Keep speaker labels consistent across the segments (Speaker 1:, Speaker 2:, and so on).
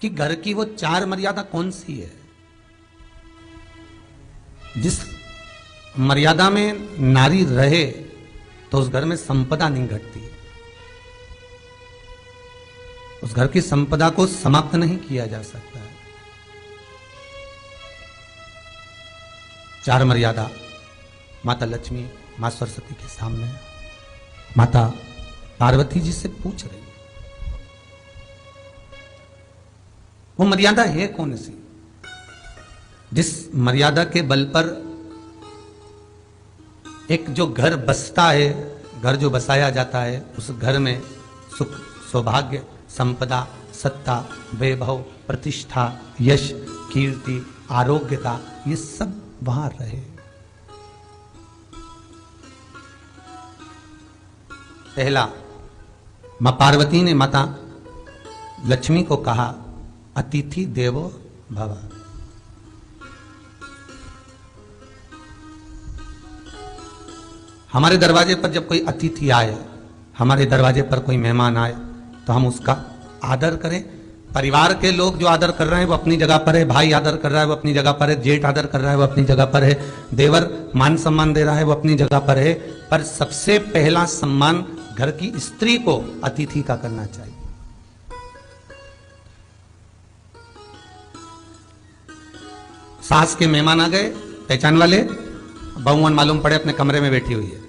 Speaker 1: कि घर की वो 4 मर्यादा कौन सी है जिस मर्यादा में नारी रहे तो उस घर में संपदा नहीं घटती, उस घर की संपदा को समाप्त नहीं किया जा सकता है। 4 मर्यादा माता लक्ष्मी, मां सरस्वती के सामने माता पार्वती जी से पूछ रही है, वो मर्यादा है कौन सी जिस मर्यादा के बल पर एक जो घर बसता है, घर जो बसाया जाता है, उस घर में सुख, सौभाग्य, संपदा, सत्ता, वैभव, प्रतिष्ठा, यश, कीर्ति, आरोग्यता, ये सब वहां रहे। पहला, मां पार्वती ने माता लक्ष्मी को कहा, अतिथि देवो भव। हमारे दरवाजे पर जब कोई अतिथि आए, हमारे दरवाजे पर कोई मेहमान आए तो हम उसका आदर करें। परिवार के लोग जो आदर कर रहे हैं वो अपनी जगह पर है, भाई आदर कर रहा है वो अपनी जगह पर है, जेठ आदर कर रहा है वो अपनी जगह पर है, देवर मान सम्मान दे रहा है वो अपनी जगह पर है, पर सबसे पहला सम्मान घर की स्त्री को अतिथि का करना चाहिए। सास के मेहमान आ गए, पहचान वाले, बहुवन मालूम पड़े अपने कमरे में बैठी हुई है।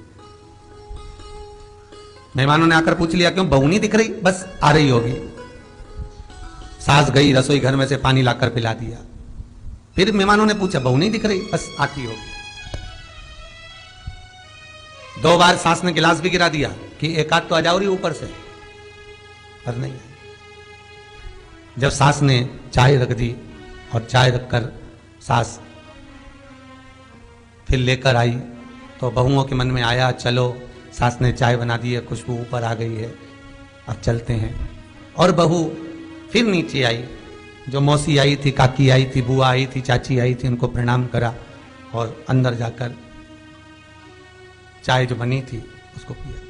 Speaker 1: मेहमानों ने आकर पूछ लिया, क्यों बहू नहीं दिख रही? बस आ रही होगी। सास गई, रसोई घर में से पानी लाकर पिला दिया। फिर मेहमानों ने पूछा, बहू नहीं दिख रही? बस आती होगी। 2 बार सास ने गिलास भी गिरा दिया कि एक आध तो आ जाओ रही ऊपर से, पर नहीं आई। जब सास ने चाय रख दी और चाय रखकर सास फिर लेकर आई तो बहुओं के मन में आया, चलो सास ने चाय बना दी है, खुशबू ऊपर आ गई है, अब चलते हैं। और बहू फिर नीचे आई, जो मौसी आई थी, काकी आई थी, बुआ आई थी, चाची आई थी, उनको प्रणाम करा और अंदर जाकर चाय जो बनी थी उसको पिया।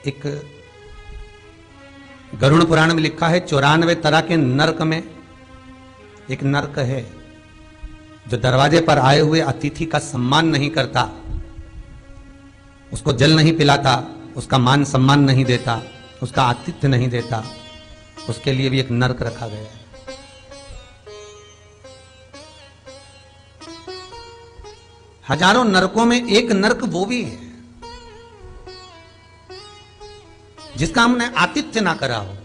Speaker 1: एक गरुड़ पुराण में लिखा है, 94 तरह के नरक में एक नरक है जो दरवाजे पर आए हुए अतिथि का सम्मान नहीं करता, उसको जल नहीं पिलाता, उसका मान सम्मान नहीं देता, उसका आतिथ्य नहीं देता, उसके लिए भी एक नरक रखा गया है। हजारों नरकों में एक नरक वो भी है जिसका हमने आतिथ्य ना करा हो।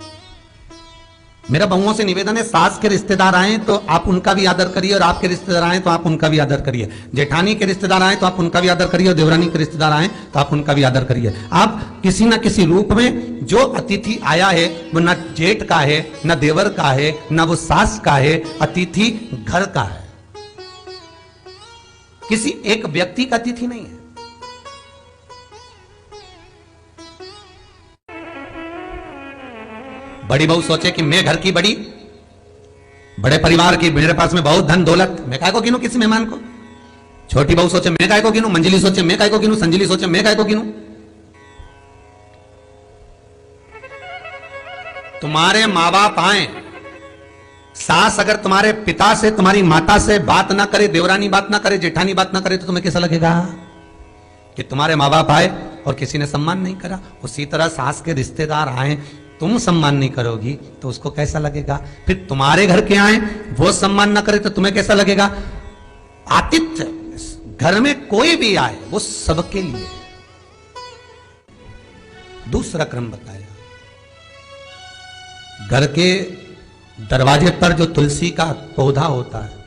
Speaker 1: मेरा बहुओं से निवेदन है, सास के रिश्तेदार आए तो आप उनका भी आदर करिए और आपके रिश्तेदार आए तो आप उनका भी आदर करिए। जेठानी के रिश्तेदार आए तो आप उनका भी आदर करिए और देवरानी के रिश्तेदार आए तो आप उनका भी आदर करिए। आप किसी ना किसी रूप में जो अतिथि आया है वो ना जेठ का है, ना देवर का है, ना वो सास का है, अतिथि घर का है, किसी एक व्यक्ति का अतिथि नहीं है। बड़ी बहू सोचे कि मैं घर की बड़ी, बड़े परिवार की, मेरे पास में बहुत धन दौलत, मैं काय को गिनूं किसी मेहमान को। छोटी बहू सोचे मैं काय को गिनूं, मंजिली सोचे मैं काय को गिनूं, संजिली सोचे मैं काय को गिनूं। तुम्हारे मां बाप आए, सास अगर तुम्हारे पिता से, तुम्हारी माता से बात ना करे, देवरानी बात ना करे, जेठानी बात ना करे, तो तुम्हें कैसा लगेगा कि तुम्हारे मां बाप आए और किसी ने सम्मान नहीं करा। उसी तरह सास के रिश्तेदार आए, तुम सम्मान नहीं करोगी तो उसको कैसा लगेगा। फिर तुम्हारे घर के आए, वो सम्मान ना करे तो तुम्हें कैसा लगेगा। आतिथ्य, घर में कोई भी आए वो सबके लिए। दूसरा क्रम बताया, घर के दरवाजे पर जो तुलसी का पौधा होता है,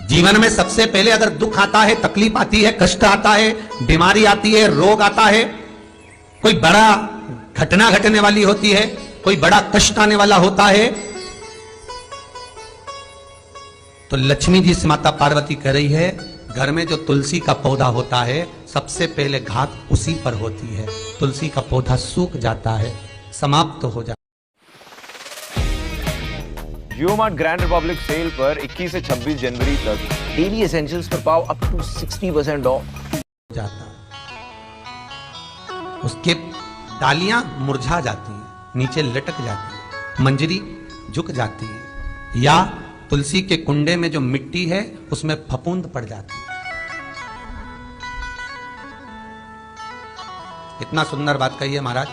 Speaker 1: जीवन में सबसे पहले अगर दुख आता है, तकलीफ आती है, कष्ट आता है, बीमारी आती है, रोग आता है, कोई बड़ा घटना घटने वाली होती है, कोई बड़ा कष्ट आने वाला होता है, तो लक्ष्मी जी से माता पार्वती कह रही है, घर में जो तुलसी का पौधा होता है सबसे पहले घात उसी पर होती है। तुलसी का पौधा सूख जाता है, समाप्त हो जाता है।
Speaker 2: जियोमार्ट ग्रैंड रिपब्लिक सेल पर 21 से 26 जनवरी तक डेली एसेंशियल्स पर पाओ अप टू 60% ऑफ
Speaker 1: जाता। उसके डालियां मुरझा जाती हैं, नीचे लटक जाती है, मंजरी झुक जाती है, या तुलसी के कुंडे में जो मिट्टी है उसमें फफूंद पड़ जाती है। इतना सुंदर बात कही है महाराज।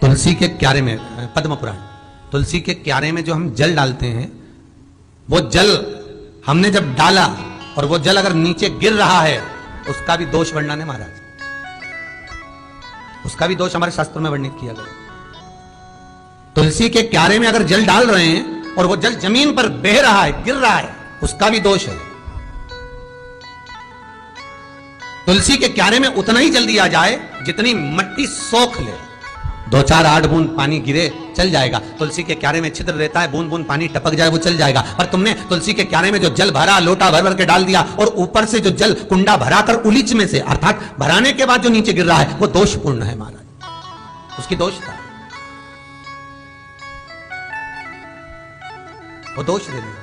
Speaker 1: तुलसी के क्यारे में, पद्म पुराण, तुलसी के क्यारे में जो हम जल डालते हैं, वो जल हमने जब डाला और वो जल अगर नीचे गिर रहा है, उसका भी दोष वर्णन है महाराज, उसका भी दोष हमारे शास्त्र में वर्णित किया गया। तुलसी के क्यारे में अगर जल डाल रहे हैं और वो जल जमीन पर बह रहा है, गिर रहा है, उसका भी दोष है। तुलसी के क्यारे में उतना ही जल दिया जाए जितनी मट्टी सोख ले। 2-4 8 बूंद पानी गिरे चल जाएगा। तुलसी के क्यारे में छिद्र रहता है, बूंद बूंद पानी टपक जाए वो चल जाएगा। पर तुमने तुलसी के क्यारे में जो जल भरा, लोटा भर भर के डाल दिया, और ऊपर से जो जल कुंडा भरा कर उलीच में से, अर्थात भराने के बाद जो नीचे गिर रहा है, वो दोषपूर्ण है महाराज, उसकी दोष था, वो दोष दे दिया।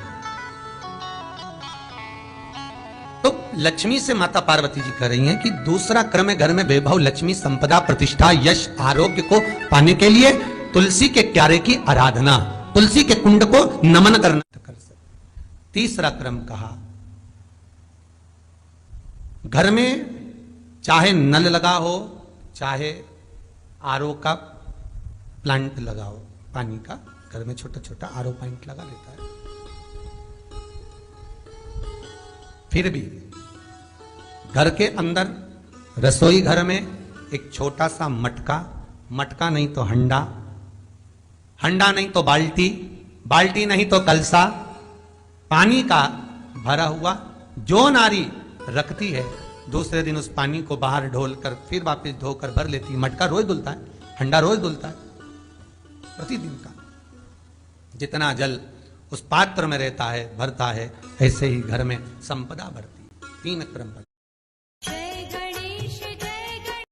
Speaker 1: तो लक्ष्मी से माता पार्वती जी कह रही हैं कि दूसरा क्रम है घर में वैभव, लक्ष्मी, संपदा, प्रतिष्ठा, यश, आरोग्य को पाने के लिए तुलसी के क्यारे की आराधना, तुलसी के कुंड को नमन करना कर सकते। तीसरा क्रम कहा, घर में चाहे नल लगा हो, चाहे आरओ का प्लांट लगा हो, पानी का, घर में छोटा छोटा आरओ प्लांट लगा लेता है, फिर भी घर के अंदर रसोई घर में एक छोटा सा मटका, मटका नहीं तो हंडा, हंडा नहीं तो बाल्टी, बाल्टी नहीं तो कलसा, पानी का भरा हुआ जो नारी रखती है, दूसरे दिन उस पानी को बाहर ढोल कर फिर वापस धोकर भर लेती है। मटका रोज धुलता है, हंडा रोज धुलता है, प्रतिदिन का। जितना जल उस पात्र में रहता है, भरता है, ऐसे ही घर में संपदा बढ़ती है। 3 क्रम पर